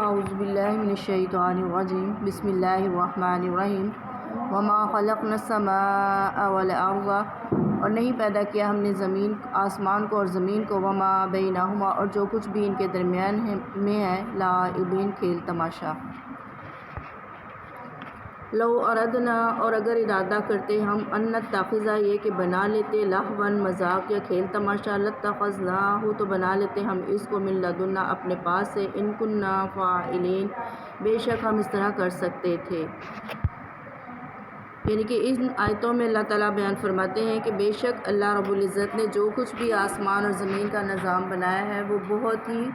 اعوذ باللہ من الشیطان الرجیم بسم اللہ الرحمن الرحیم وما خلقنا السماء والارض، اور نہیں پیدا کیا ہم نے آسمان کو اور زمین کو، وما بینہما، اور جو کچھ بھی ان کے درمیان میں ہے، لاعبین، کھیل تماشا۔ لو اردنا، اور اگر ارادہ کرتے ہم، ان نتخذ، یہ کہ بنا لیتے، لہوا، مذاق یا کھیل تماشا، لاتخذناہ، تو بنا لیتے ہم اس کو، من لدنا، اپنے پاس سے، ان کننا فاعلین، بے شک ہم اس طرح کر سکتے تھے۔ یعنی کہ ان آیتوں میں اللہ تعالیٰ بیان فرماتے ہیں کہ بے شک اللہ رب العزت نے جو کچھ بھی آسمان اور زمین کا نظام بنایا ہے وہ بہت ہی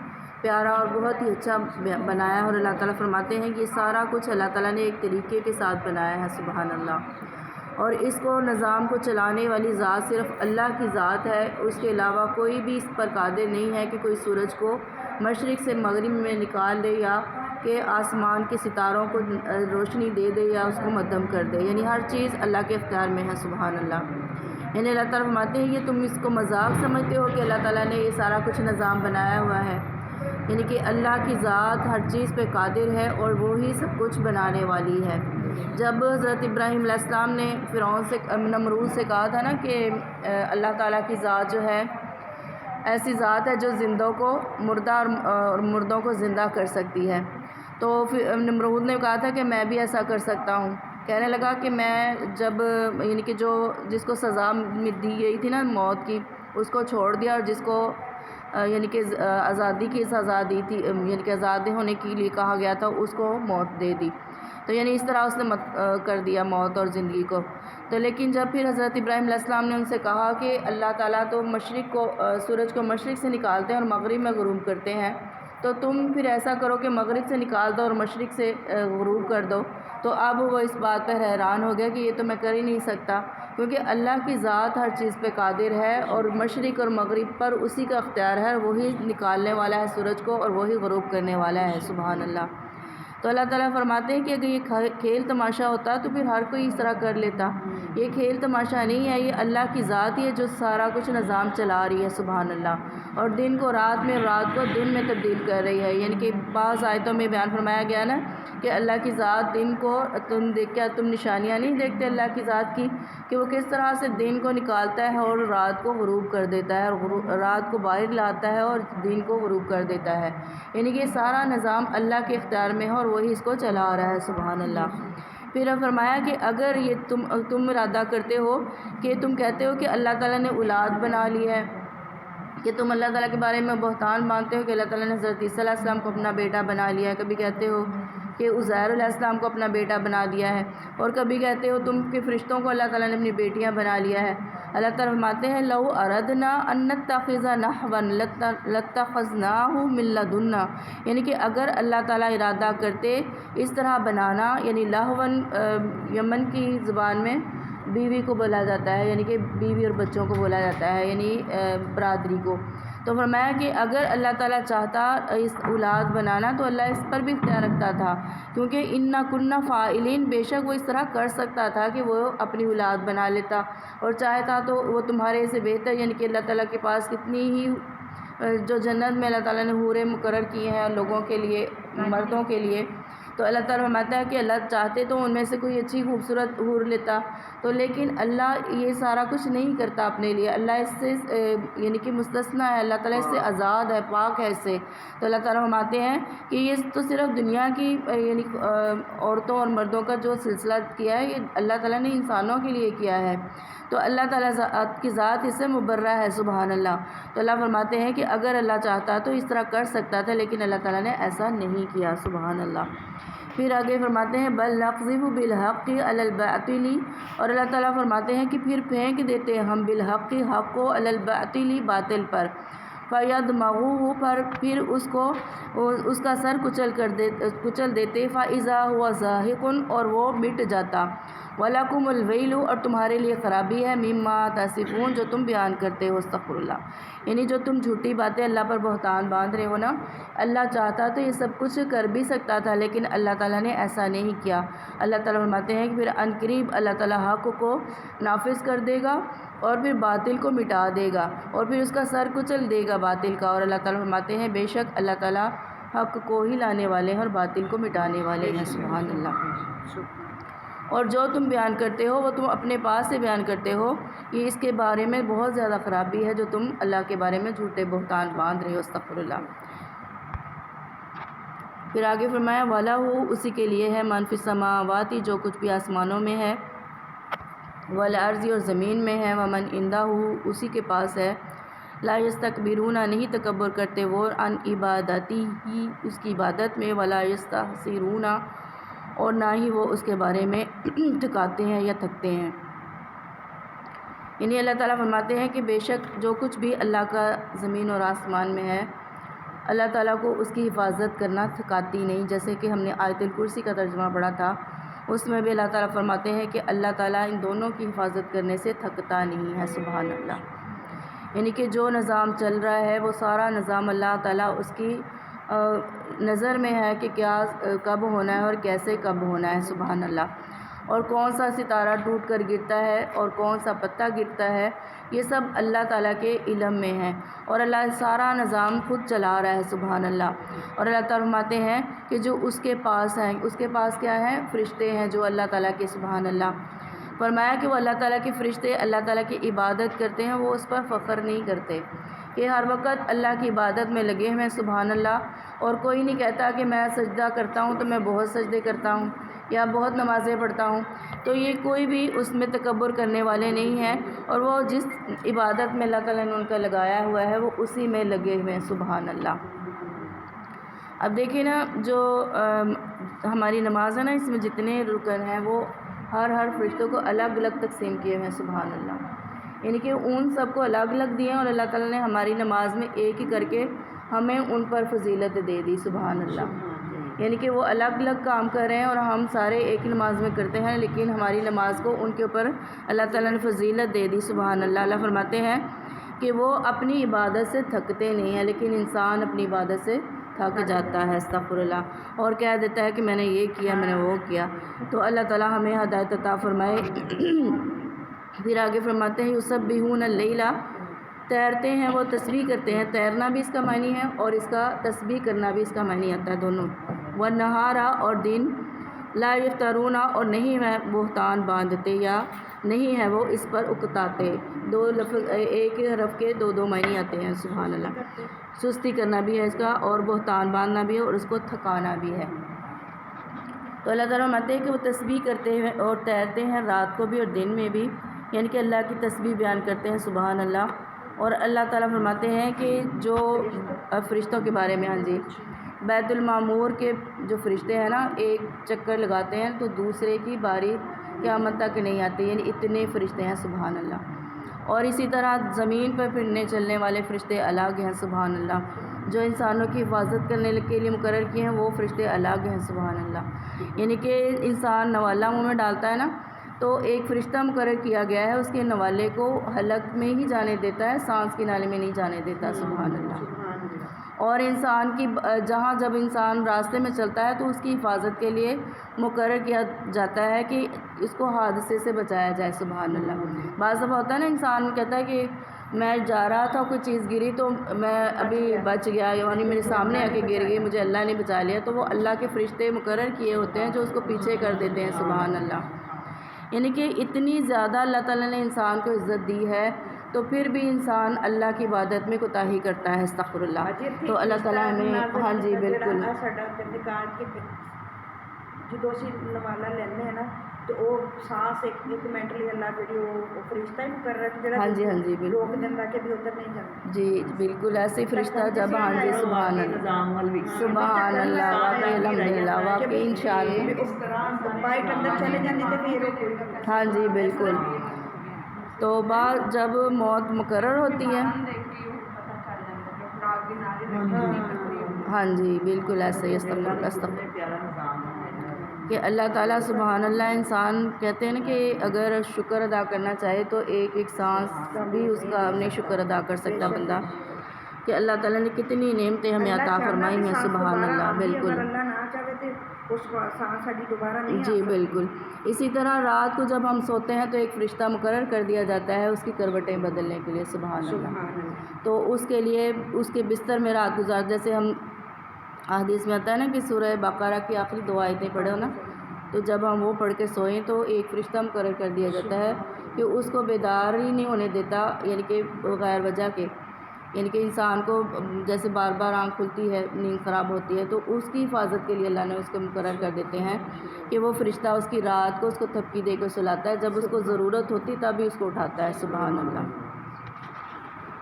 پیارا اور بہت ہی اچھا بنایا ہے، اور اللہ تعالیٰ فرماتے ہیں کہ یہ سارا کچھ اللہ تعالیٰ نے ایک طریقے کے ساتھ بنایا ہے، سبحان اللہ۔ اور اس کو نظام کو چلانے والی ذات صرف اللہ کی ذات ہے، اس کے علاوہ کوئی بھی اس پر قادر نہیں ہے کہ کوئی سورج کو مشرق سے مغرب میں نکال دے، یا کہ آسمان کے ستاروں کو روشنی دے دے، یا اس کو مدھم کر دے۔ یعنی ہر چیز اللہ کے اختیار میں ہے، سبحان اللہ۔ یعنی اللہ تعالیٰ فرماتے ہیں کہ تم اس کو مذاق سمجھتے ہو کہ اللہ تعالیٰ نے یہ سارا کچھ نظام بنایا ہوا ہے؟ یعنی کہ اللہ کی ذات ہر چیز پہ قادر ہے اور وہی سب کچھ بنانے والی ہے۔ جب حضرت ابراہیم علیہ السلام نے فرعون سے، نمرود سے کہا تھا نا کہ اللہ تعالیٰ کی ذات جو ہے ایسی ذات ہے جو زندوں کو مردہ اور مردوں کو زندہ کر سکتی ہے، تو پھر نمرود نے کہا تھا کہ میں بھی ایسا کر سکتا ہوں۔ کہنے لگا کہ میں جب یعنی کہ جس کو سزا دی گئی تھی نا موت کی، اس کو چھوڑ دیا، اور جس کو یعنی کہ آزادی کی سزا دی تھی، یعنی کہ آزاد ہونے کے لیے کہا گیا تھا، اس کو موت دے دی۔ تو یعنی اس طرح اس نے کر دیا موت اور زندگی کو۔ تو لیکن جب پھر حضرت ابراہیم علیہ السلام نے ان سے کہا کہ اللہ تعالیٰ تو سورج کو مشرق سے نکالتے ہیں اور مغرب میں غروب کرتے ہیں، تو تم پھر ایسا کرو کہ مغرب سے نکال دو اور مشرق سے غروب کر دو۔ تو اب وہ اس بات پر حیران ہو گیا کہ یہ تو میں کر ہی نہیں سکتا، کیونکہ اللہ کی ذات ہر چیز پہ قادر ہے، اور مشرق اور مغرب پر اسی کا اختیار ہے، وہی نکالنے والا ہے سورج کو اور وہی غروب کرنے والا ہے، سبحان اللہ۔ تو اللہ تعالیٰ فرماتے ہیں کہ اگر یہ کھیل تماشا ہوتا تو پھر ہر کوئی اس طرح کر لیتا۔ یہ کھیل تماشا نہیں ہے، یہ اللہ کی ذات ہی ہے جو سارا کچھ نظام چلا رہی ہے، سبحان اللہ، اور دن کو رات میں اور رات کو دن میں تبدیل کر رہی ہے۔ یعنی کہ بعض آیتوں میں بیان فرمایا گیا نا کہ اللہ کی ذات دن کو تم نشانیاں نہیں دیکھتے اللہ کی ذات کی، کہ وہ کس طرح سے دن کو نکالتا ہے اور رات کو غروب کر دیتا ہے، اور رات کو باہر لاتا ہے اور دن کو غروب کر دیتا ہے۔ یعنی کہ سارا نظام اللہ کے اختیار میں ہے اور وہی اس کو چلا رہا ہے، سبحان اللہ۔ پھر فرمایا کہ اگر یہ تم ارادہ کرتے ہو کہ تم کہتے ہو کہ اللہ تعالیٰ نے اولاد بنا لی ہے، کہ تم اللہ تعالیٰ کے بارے میں بہتان مانتے ہو کہ اللہ تعالیٰ نے حضرت عیسیٰ علیہ السلام کو اپنا بیٹا بنا لیا ہے، کبھی کہتے ہو کہ عزیر علیہ السلام کو اپنا بیٹا بنا دیا ہے، اور کبھی کہتے ہو تم کہ فرشتوں کو اللہ تعالیٰ نے اپنی بیٹیاں بنا لیا ہے۔ اللہ تعالیٰ فرماتے ہیں لو اردنا ان نتخذ لہوا لاتخذناہ من لدنا، یعنی کہ اگر اللہ تعالیٰ ارادہ کرتے اس طرح بنانا، یعنی لہون یمن کی زبان میں بیوی کو بولا جاتا ہے، یعنی کہ بیوی اور بچوں کو بولا جاتا ہے، یعنی برادری کو۔ تو فرمایا کہ اگر اللہ تعالیٰ چاہتا اس اولاد بنانا تو اللہ اس پر بھی اختیار رکھتا تھا، کیونکہ انا کننا فاعلین، بے شک وہ اس طرح کر سکتا تھا کہ وہ اپنی اولاد بنا لیتا، اور چاہتا تو وہ تمہارے سے بہتر، یعنی کہ اللہ تعالیٰ کے پاس کتنی ہی جو جنت میں اللہ تعالیٰ نے حوریں مقرر کیے ہیں لوگوں کے لیے، مردوں کے لیے، تو اللہ تعالیٰ فرماتا ہے کہ اللہ چاہتے تو ان میں سے کوئی اچھی خوبصورت حور لیتا، تو لیکن اللہ یہ سارا کچھ نہیں کرتا اپنے لیے، اللہ اس سے یعنی کہ مستثنیٰ ہے، اللہ تعالیٰ اس سے آزاد ہے، پاک ہے اس سے۔ تو اللہ تعالیٰ فرماتے ہیں کہ یہ تو صرف دنیا کی یعنی عورتوں اور مردوں کا جو سلسلہ کیا ہے، یہ اللہ تعالیٰ نے انسانوں کے لیے کیا ہے، تو اللہ تعالیٰ کی ذات اس سے مبرہ ہے، سبحان اللہ۔ تو اللہ فرماتے ہیں کہ اگر اللہ چاہتا تو اس طرح کر سکتا تھا، لیکن اللہ تعالیٰ نے ایسا نہیں کیا، سبحان اللہ۔ پھر آگے فرماتے ہیں بل نقذف بالحق علی الباطل، اور اللہ تعالیٰ فرماتے ہیں کہ پھر پھینک دیتے ہم بالحق، حق کو، علی الباطل، باطل پر، فیدمغوہ، پر پھر اس کا سر کچل دیتے، فاذا هو زاہق، اور وہ مٹ جاتا، وَلَكُمُ الْوَيْلُ، اور تمہارے لیے خرابی ہے، مما تصفون، جو تم بیان کرتے ہو، استغفر اللہ، یعنی جو تم جھوٹی باتیں اللہ پر بہتان باندھ رہے ہو نا، اللہ چاہتا تو یہ سب کچھ کر بھی سکتا تھا، لیکن اللہ تعالیٰ نے ایسا نہیں کیا۔ اللہ تعالیٰ فرماتے ہیں کہ پھر عنقریب اللہ تعالیٰ حق کو نافذ کر دے گا اور پھر باطل کو مٹا دے گا، اور پھر اس کا سر کچل دے گا باطل کا، اور اللہ تعالیٰ فرماتے ہیں بے شک اللہ تعالیٰ حق کو ہی لانے والے ہیں اور باطل کو مٹانے والے ہیں۔ سبحان اللہ۔ اور جو تم بیان کرتے ہو وہ تم اپنے پاس سے بیان کرتے ہو، یہ اس کے بارے میں بہت زیادہ خرابی ہے جو تم اللہ کے بارے میں جھوٹے بہتان باندھ رہے ہو۔ استغفر اللہ۔ پھر آگے فرمایا وَلَهُ، اسی کے لیے ہے، مَن فِی السَّمَاوَاتِ، جو کچھ بھی آسمانوں میں ہے، وَالْأَرْضِ، اور زمین میں ہے، وَمَنْ عِندَهُ، اسی کے پاس ہے، لا یستکبرون، نہیں تکبر کرتے وہ، عن عبادتہ، اس کی عبادت میں، ولا یستحسرون، اور نہ ہی وہ اس کے بارے میں ٹھکاتے ہیں یا تھکتے ہیں۔ یعنی اللہ تعالیٰ فرماتے ہیں کہ بے شک جو کچھ بھی اللہ کا زمین اور آسمان میں ہے، اللہ تعالیٰ کو اس کی حفاظت کرنا تھکاتی نہیں، جیسے کہ ہم نے آیت الکرسی کا ترجمہ پڑھا تھا، اس میں بھی اللہ تعالیٰ فرماتے ہیں کہ اللہ تعالیٰ ان دونوں کی حفاظت کرنے سے تھکتا نہیں ہے۔ سبحان اللہ۔ یعنی کہ جو نظام چل رہا ہے وہ سارا نظام اللہ تعالیٰ اس کی نظر میں ہے کہ کیا کب ہونا ہے اور کیسے کب ہونا ہے۔ سبحان اللہ۔ اور کون سا ستارہ ٹوٹ کر گرتا ہے اور کون سا پتا گرتا ہے، یہ سب اللہ تعالیٰ کے علم میں ہے، اور اللہ سارا نظام خود چلا رہا ہے۔ سبحان اللہ۔ اور اللہ تعالیٰ فرماتے ہیں کہ جو اس کے پاس ہیں، اس کے پاس کیا ہے؟ فرشتے ہیں جو اللہ تعالیٰ کے۔ سبحان اللہ۔ فرمایا کہ وہ اللہ تعالیٰ کے فرشتے اللہ تعالیٰ کی عبادت کرتے ہیں، وہ اس پر فخر نہیں کرتے، کہ ہر وقت اللہ کی عبادت میں لگے ہوئے ہیں۔ سبحان اللہ۔ اور کوئی نہیں کہتا کہ میں سجدہ کرتا ہوں تو میں بہت سجدے کرتا ہوں یا بہت نمازیں پڑھتا ہوں، تو یہ کوئی بھی اس میں تکبر کرنے والے نہیں ہیں، اور وہ جس عبادت میں اللہ تعالیٰ نے ان کا لگایا ہوا ہے وہ اسی میں لگے ہوئے ہیں۔ سبحان اللہ۔ اب دیکھیں نا، جو ہماری نماز ہے نا، اس میں جتنے رکن ہیں وہ ہر فرشتوں کو الگ الگ تقسیم کیے ہوئے ہیں۔ سبحان اللہ۔ یعنی کہ ان سب کو الگ الگ دیے ہیں، اور اللہ تعالیٰ نے ہماری نماز میں ایک ہی کر کے ہمیں ان پر فضیلت دے دی۔ سبحان اللہ۔ یعنی کہ وہ الگ الگ کام کر رہے ہیں اور ہم سارے ایک ہی نماز میں کرتے ہیں، لیکن ہماری نماز کو ان کے اوپر اللہ تعالیٰ نے فضیلت دے دی۔ سبحان اللہ۔ اللہ فرماتے ہیں کہ وہ اپنی عبادت سے تھکتے نہیں ہیں، لیکن انسان اپنی عبادت سے تھک جاتا ہے۔ استغفر اللہ۔ اور کہہ دیتا ہے کہ میں نے یہ کیا، میں نے وہ کیا۔ تو اللہ تعالیٰ ہمیں ہدایت عطا فرمائے۔ پھر آگے فرماتے ہیں یسبحون اللیل، تیرتے ہیں وہ، تسبیح کرتے ہیں، تیرنا بھی اس کا معنی ہے اور اس کا تسبیح کرنا بھی اس کا معنی آتا ہے، دونوں۔ والنہار، اور دن، لا یفترون، اور نہیں ہے بہتان باندھتے یا نہیں ہے وہ اس پر اکتاتے۔ دو لفظ، ایک حرف کے دو معنی آتے ہیں۔ سبحان اللہ۔ سستی کرنا بھی ہے اس کا، اور بہتان باندھنا بھی ہے، اور اس کو تھکانا بھی ہے۔ تو اللہ تعالیٰ فرماتے ہیں کہ وہ تسبیح کرتے ہیں اور تیرتے ہیں رات کو بھی اور دن میں بھی، یعنی کہ اللہ کی تسبیح بیان کرتے ہیں۔ سبحان اللہ۔ اور اللہ تعالیٰ فرماتے ہیں کہ جو فرشتوں کے بارے میں، ہاں جی، بیت المعمور کے جو فرشتے ہیں نا، ایک چکر لگاتے ہیں تو دوسرے کی باری قیامت تک نہیں آتی، یعنی اتنے فرشتے ہیں۔ سبحان اللہ۔ اور اسی طرح زمین پر پھرنے چلنے والے فرشتے الگ ہیں۔ سبحان اللہ۔ جو انسانوں کی حفاظت کرنے کے لیے مقرر کیے ہیں وہ فرشتے الگ ہیں۔ سبحان اللہ۔ یعنی کہ انسان نوالا منہ میں ڈالتا ہے نا، تو ایک فرشتہ مقرر کیا گیا ہے، اس کے نوالے کو حلق میں ہی جانے دیتا ہے، سانس کی نالی میں نہیں جانے دیتا۔ سبحان اللہ۔ اور انسان کی جب انسان راستے میں چلتا ہے تو اس کی حفاظت کے لیے مقرر کیا جاتا ہے کہ اس کو حادثے سے بچایا جائے۔ سبحان اللہ۔ بعض دفعہ ہوتا ہے نا، انسان کہتا ہے کہ میں جا رہا تھا، کوئی چیز گری تو میں ابھی بچ گیا، یعنی میرے سامنے آ کے گر گئی، مجھے اللہ نے بچا لیا، تو وہ اللہ کے فرشتے مقرر کیے ہوتے ہیں جو اس کو پیچھے کر دیتے ہیں۔ سبحان اللہ۔ یعنی کہ اتنی زیادہ اللہ تعالیٰ نے انسان کو عزت دی ہے، تو پھر بھی انسان اللہ کی عبادت میں کوتاہی کرتا ہے۔ استغفر اللہ۔ تو اللہ تعالیٰ ہمیں، ہاں جی بالکل، جدو اسی نوالا لینے ہیں نا تو وہ سانس ایک منٹ لیے اللہ جی وہ فرشتہ ہی مقرر ہے، ہاں جی، ہاں جی بالکل، روک دینا کہ بھی ادھر نہیں جانا۔ جی بالکل ایسے فرشتہ جب، ہاں جی سبحان اللہ، سبحان اللہ، واقعی الحمدللہ، واقعی انشاءاللہ، اس طرح بائٹ اندر چلے جاندی تے پھر، ہاں جی بالکل۔ تو بعد جب موت مقرر ہوتی ہے، ہاں جی بالکل ایسے ہی، استغفر کہ اللہ تعالیٰ سبحان اللہ، انسان کہتے ہیں نا کہ اگر شکر ادا کرنا چاہے تو ایک ایک سانس بھی اس کا نہیں شکر ادا کر سکتا بندہ، کہ اللہ تعالیٰ نے کتنی نعمتیں ہمیں عطا فرمائی ہیں۔ سبحان اللہ بالکل، اللہ نہ چاہے تو اس سانس ہڈی دوبارہ نہیں، جی بالکل۔ اسی طرح رات کو جب ہم سوتے ہیں تو ایک فرشتہ مقرر کر دیا جاتا ہے اس کی کروٹیں بدلنے کے لیے۔ سبحان اللہ۔ تو اس کے لیے اس کے بستر میں رات گزار، جیسے ہم حدیث میں آتا ہے نا کہ سورہ بقرہ کی آخری 2 آیتیں پڑھو نا، تو جب ہم وہ پڑھ کے سوئیں تو ایک فرشتہ مقرر کر دیا جاتا ہے کہ اس کو بیدار ہی نہیں ہونے دیتا، یعنی کہ غیر وجہ کے، یعنی کہ انسان کو جیسے بار بار آنکھ کھلتی ہے، نیند خراب ہوتی ہے، تو اس کی حفاظت کے لیے اللہ نے اس کو مقرر کر دیتے ہیں کہ وہ فرشتہ اس کی رات کو اس کو تھپکی دے کے سلاتا ہے، جب اس کو ضرورت ہوتی تبھی اس کو اٹھاتا ہے۔ سبحان اللہ،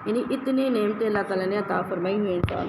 یعنی اتنی نعمتیں اللہ تعالیٰ نے عطا فرمائی ہوئی انسان